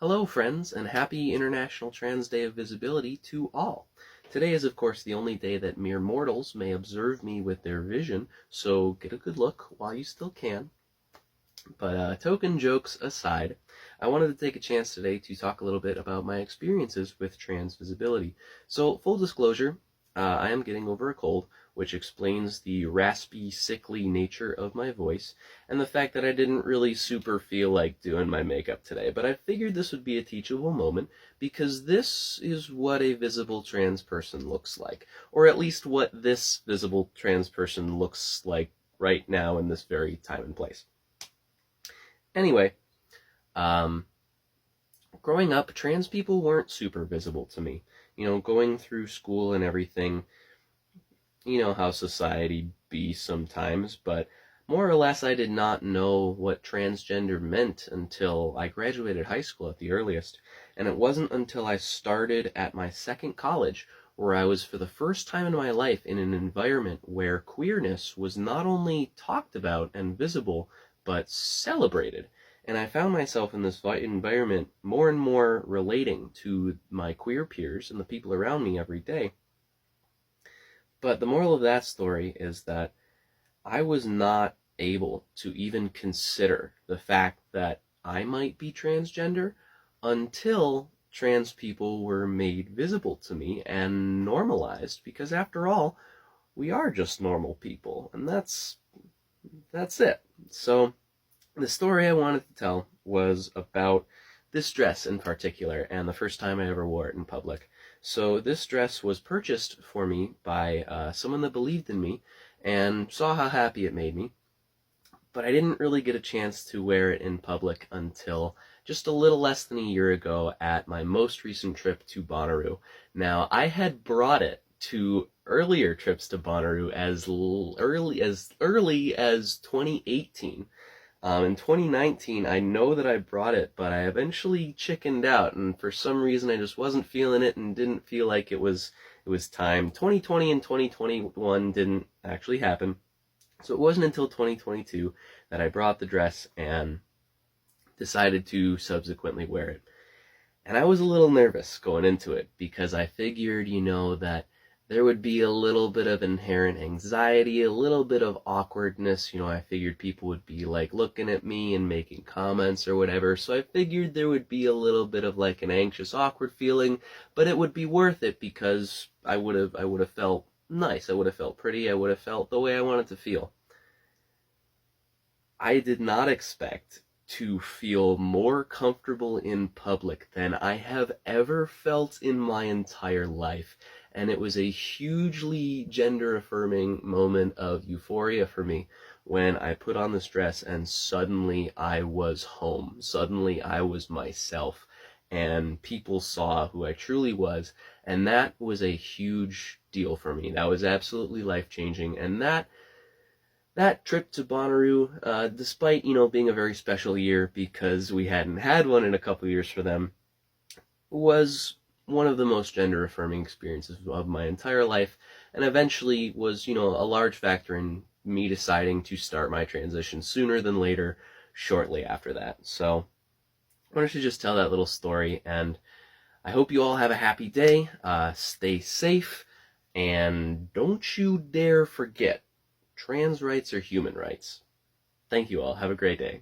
Hello friends, and happy International Trans Day of Visibility to all. Today is of course the only day that mere mortals may observe me with their vision, so get a good look while you still can. But token jokes aside, I wanted to take a chance today to talk a little bit about my experiences with trans visibility. So full disclosure, I am getting over a cold, which explains the raspy, sickly nature of my voice, and the fact that I didn't really super feel like doing my makeup today. But I figured this would be a teachable moment, because this is what a visible trans person looks like. Or at least what this visible trans person looks like right now in this very time and place. Anyway, growing up, trans people weren't super visible to me. Going through school and everything, you know how society be sometimes, but more or less I did not know what transgender meant until I graduated high school at the earliest. And it wasn't until I started at my second college where I was for the first time in my life in an environment where queerness was not only talked about and visible, but celebrated. And I found myself in this environment more and more relating to my queer peers and the people around me every day. But the moral of that story is that I was not able to even consider the fact that I might be transgender until trans people were made visible to me and normalized, because after all, we are just normal people, and that's it. So the story I wanted to tell was about this dress in particular, and the first time I ever wore it in public. So this dress was purchased for me by someone that believed in me and saw how happy it made me, but I didn't really get a chance to wear it in public until just a little less than a year ago at my most recent trip to Bonnaroo. Now, I had brought it to earlier trips to Bonnaroo as early as 2018. In 2019, I know that I brought it, but I eventually chickened out, and for some reason I just wasn't feeling it and didn't feel like it was time. 2020 and 2021 didn't actually happen, so it wasn't until 2022 that I brought the dress and decided to subsequently wear it. And I was a little nervous going into it, because I figured, that there would be a little bit of inherent anxiety, a little bit of awkwardness. I figured people would be like looking at me and making comments or whatever. So I figured there would be a little bit of like an anxious, awkward feeling, but it would be worth it because I would have felt nice. I would have felt pretty. I would have felt the way I wanted to feel. I did not expect to feel more comfortable in public than I have ever felt in my entire life. And it was a hugely gender-affirming moment of euphoria for me when I put on this dress and suddenly I was home. Suddenly I was myself, and people saw who I truly was, and that was a huge deal for me. That was absolutely life-changing, and that trip to Bonnaroo, despite, being a very special year because we hadn't had one in a couple years for them, was one of the most gender-affirming experiences of my entire life, and eventually was, a large factor in me deciding to start my transition sooner than later, shortly after that. So I wanted to just tell that little story, and I hope you all have a happy day, stay safe, and don't you dare forget, trans rights are human rights. Thank you all. Have a great day.